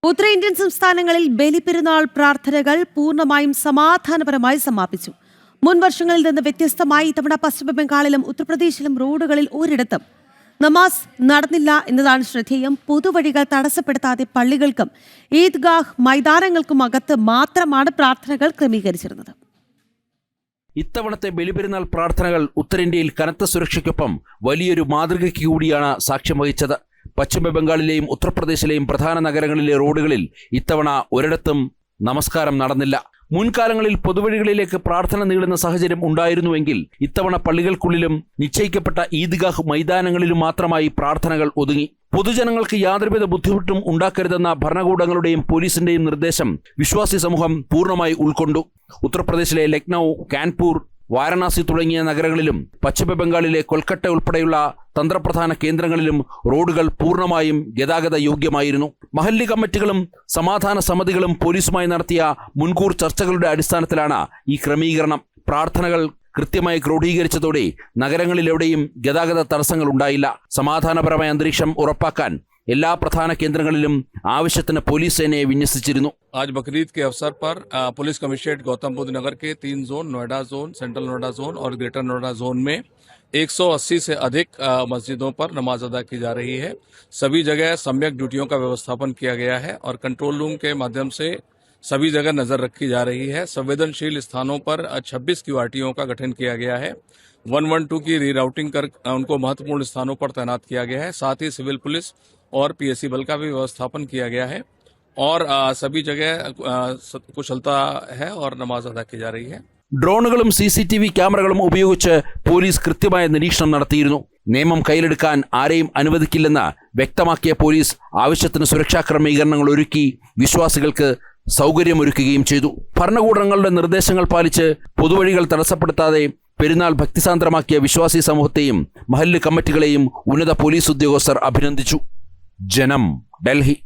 ഉത്തരേന്ത്യൻ സംസ്ഥാനങ്ങളിൽ ബലിപെരുന്നാൾ പ്രാർത്ഥനകൾ പൂർണ്ണമായും സമാധാനപരമായി സമാപിച്ചു. മുൻ വർഷങ്ങളിൽ നിന്ന് വ്യത്യസ്തമായി ഇത്തവണ പശ്ചിമ ബംഗാളിലും ഉത്തർപ്രദേശിലും റോഡുകളിൽ ഒരിടത്തും നമാസ് നടന്നില്ല എന്നതാണ് ശ്രദ്ധേയം. പൊതുവഴികൾ തടസ്സപ്പെടുത്താതെ പള്ളികൾക്കും ഈദ്ഗാഹ് മൈതാനങ്ങൾക്കും അകത്ത് മാത്രമാണ് പ്രാർത്ഥനകൾ ക്രമീകരിച്ചിരുന്നത്. ഇത്തവണത്തെ ബലിപെരുന്നാൾ പ്രാർത്ഥനകൾ ഉത്തരേന്ത്യയിൽ കനത്ത സുരക്ഷയ്ക്കൊപ്പം വലിയൊരു മാതൃകയ്ക്ക് കൂടിയാണ് സാക്ഷ്യം വഹിച്ചത്. പശ്ചിമ ബംഗാളിലെയും ഉത്തർപ്രദേശിലെയും പ്രധാന നഗരങ്ങളിലെ റോഡുകളിൽ ഇത്തവണ ഒരിടത്തും നമസ്കാരം നടന്നില്ല. മുൻകാലങ്ങളിൽ പൊതുവഴികളിലേക്ക് പ്രാർത്ഥന നീളുന്ന സാഹചര്യം ഉണ്ടായിരുന്നുവെങ്കിൽ ഇത്തവണ പള്ളികൾക്കുള്ളിലും നിശ്ചയിക്കപ്പെട്ട ഈദ്ഗാഹ് മൈതാനങ്ങളിലും മാത്രമായി പ്രാർത്ഥനകൾ ഒതുങ്ങി. പൊതുജനങ്ങൾക്ക് യാതൊരുവിധ ബുദ്ധിമുട്ടും ഉണ്ടാക്കരുതെന്ന ഭരണകൂടങ്ങളുടെയും പോലീസിന്റെയും നിർദ്ദേശം വിശ്വാസി സമൂഹം പൂർണ്ണമായി ഉൾക്കൊണ്ടു. ഉത്തർപ്രദേശിലെ ലക്നൌ, കാൻപൂർ, വാരണാസി തുടങ്ങിയ നഗരങ്ങളിലും പശ്ചിമ ബംഗാളിലെ കൊൽക്കട്ട ഉൾപ്പെടെയുള്ള തന്ത്രപ്രധാന കേന്ദ്രങ്ങളിലും റോഡുകൾ പൂർണ്ണമായും ഗതാഗത യോഗ്യമായിരുന്നു. മഹല്ലി കമ്മിറ്റികളും സമാധാന സമിതികളും പോലീസുമായി നടത്തിയ മുൻകൂർ ചർച്ചകളുടെ അടിസ്ഥാനത്തിലാണ് ഈ ക്രമീകരണം. പ്രാർത്ഥനകൾ കൃത്യമായി ക്രോഡീകരിച്ചതോടെ നഗരങ്ങളിലെവിടെയും ഗതാഗത തടസ്സങ്ങൾ ഉണ്ടായില്ല. സമാധാനപരമായ അന്തരീക്ഷം ഉറപ്പാക്കാൻ എല്ലാ പ്രധാന കേന്ദ്രങ്ങളിലും ആവശ്യത്തിന് പോലീസ് സേനയെ വിന്യസിച്ചിരുന്നു. आज बकरीद के अवसर पर पुलिस कमिश्नरेट गौतम बुद्ध नगर के 3 zone, Noida zone, central Noida zone और ग्रेटर नोएडा जोन में 180 से अधिक मस्जिदों पर नमाज अदा की जा रही है. सभी जगह सम्यक ड्यूटियों का व्यवस्थापन किया गया है और कंट्रोल रूम के माध्यम से सभी जगह नजर रखी जा रही है. संवेदनशील स्थानों पर 26 क्यूआरटीओं का गठन किया गया है. 112 की रीराउटिंग कर उनको महत्वपूर्ण स्थानों पर तैनात किया गया है. साथ ही सिविल पुलिस और पीएससी बल का भी व्यवस्थापन किया गया है और सभी जगह कुशलता है और नमाज अदा की जा रही है. ഡ്രോണുകളും CCTV ക്യാമറകളും ഉപയോഗിച്ച് പോലീസ് കൃത്യമായ നിരീക്ഷണം നടത്തിയിരുന്നു. നിയമം കയ്യിലെടുക്കാൻ ആരെയും അനുവദിക്കില്ലെന്ന് വ്യക്തമാക്കിയ പോലീസ് ആവശ്യത്തിന് സുരക്ഷാ ക്രമീകരണങ്ങൾ ഒരുക്കി വിശ്വാസികൾക്ക് സൗകര്യമൊരുക്കുകയും ചെയ്തു. ഭരണകൂടങ്ങളുടെ നിർദ്ദേശങ്ങൾ പാലിച്ച് പൊതുവഴികൾ തടസ്സപ്പെടുത്താതെ പെരുന്നാൾ ഭക്തിസാന്ദ്രമാക്കിയ വിശ്വാസി സമൂഹത്തെയും മഹല്ല് കമ്മിറ്റികളെയും ഉന്നത പോലീസ് ഉദ്യോഗസ്ഥർ അഭിനന്ദിച്ചു. ജനം, ഡൽഹി.